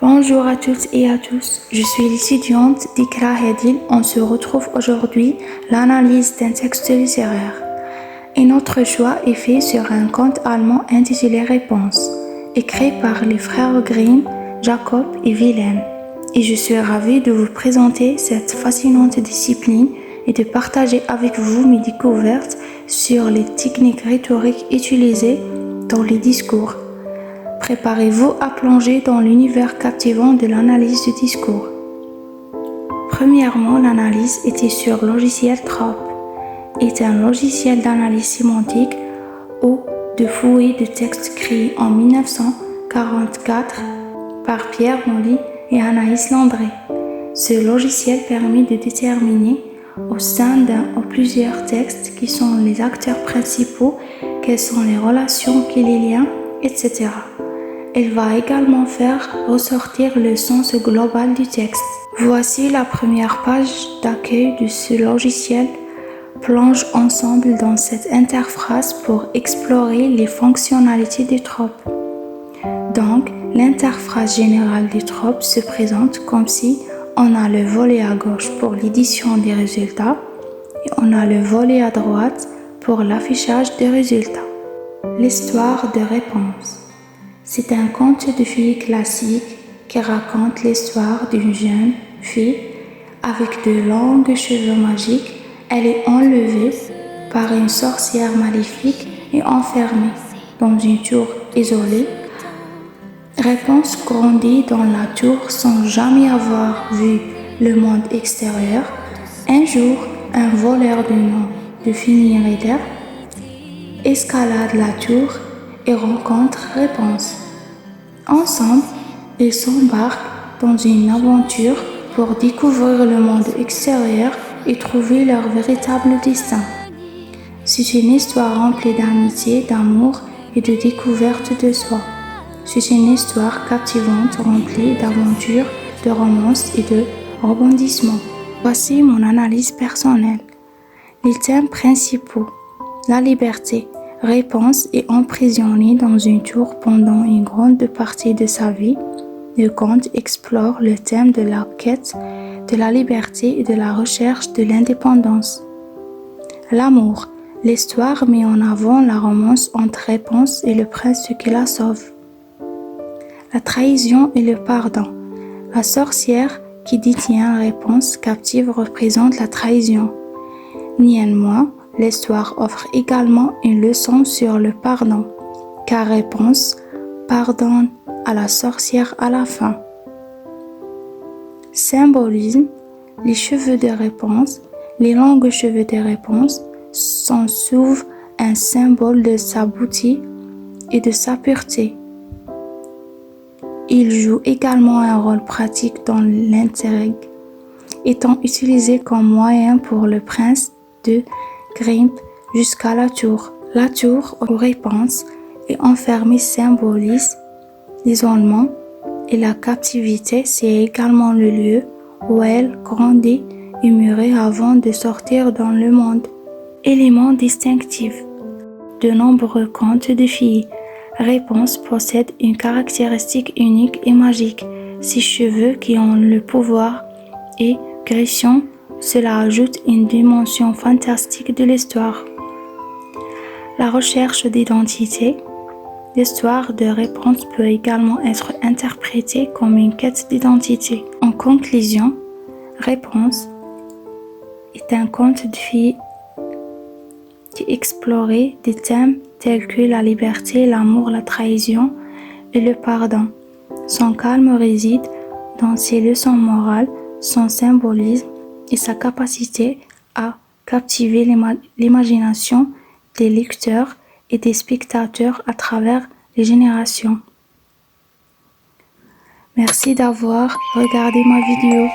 Bonjour à toutes et à tous, je suis l'étudiante Dikra Hedil. On se retrouve aujourd'hui l'analyse d'un texte littéraire. Et notre choix est fait sur un conte allemand intitulé Réponse, écrit par les frères Grimm, Jacob et Wilhelm. Et je suis ravie de vous présenter cette fascinante discipline et de partager avec vous mes découvertes sur les techniques rhétoriques utilisées dans les discours. Préparez-vous à plonger dans l'univers captivant de l'analyse du discours. Premièrement, l'analyse était sur logiciel Trop, est un logiciel d'analyse sémantique ou de fouilles de textes créé en 1944 par Pierre Molly et Anaïs Landré. Ce logiciel permet de déterminer au sein d'un ou plusieurs textes qui sont les acteurs principaux, quelles sont les relations qui les lient, etc. Elle va également faire ressortir le sens global du texte. Voici la première page d'accueil de ce logiciel. Plonge ensemble dans cette interface pour explorer les fonctionnalités des tropes. Donc, l'interface générale des tropes se présente comme si on a le volet à gauche pour l'édition des résultats et on a le volet à droite pour l'affichage des résultats. L'histoire de réponse. C'est un conte de fille classique qui raconte l'histoire d'une jeune fille avec de longs cheveux magiques. Elle est enlevée par une sorcière maléfique et enfermée dans une tour isolée. Réponse grandit dans la tour sans jamais avoir vu le monde extérieur. Un jour, un voleur du nom de Finny Rider escalade la tour et rencontre Réponse. Ensemble, ils s'embarquent dans une aventure pour découvrir le monde extérieur et trouver leur véritable destin. C'est une histoire remplie d'amitié, d'amour et de découverte de soi. C'est une histoire captivante, remplie d'aventures, de romances et de rebondissements. Voici mon analyse personnelle. Les thèmes principaux. La liberté. Réponse est emprisonnée dans une tour pendant une grande partie de sa vie. Le conte explore le thème de la quête de la liberté et de la recherche de l'indépendance. L'amour. L'histoire met en avant la romance entre Réponse et le prince qui la sauve. La trahison et le pardon. La sorcière qui détient Réponse captive représente la trahison. Néanmoins, l'histoire offre également une leçon sur le pardon, car Réponse pardonne à la sorcière à la fin. Symbolisme. Les cheveux de Réponse. Les longs cheveux de Réponse sont souvent un symbole de sa beauté et de sa pureté. Il joue également un rôle pratique dans l'intrigue, étant utilisé comme moyen pour le prince de grimpe jusqu'à la tour. La tour où Réponse est enfermée symbolise l'isolement et la captivité. C'est également le lieu où elle grandit et mûrit avant de sortir dans le monde. Éléments distinctifs. De nombreux contes de filles. Réponse possède une caractéristique unique et magique. Ses cheveux qui ont le pouvoir et grisson. Cela ajoute une dimension fantastique de l'histoire. La recherche d'identité. L'histoire de Réponse peut également être interprétée comme une quête d'identité. En conclusion, Réponse est un conte de filles qui explorait des thèmes tels que la liberté, l'amour, la trahison et le pardon. Son calme réside dans ses leçons morales, son symbolisme et sa capacité à captiver l'imagination des lecteurs et des spectateurs à travers les générations. Merci d'avoir regardé ma vidéo.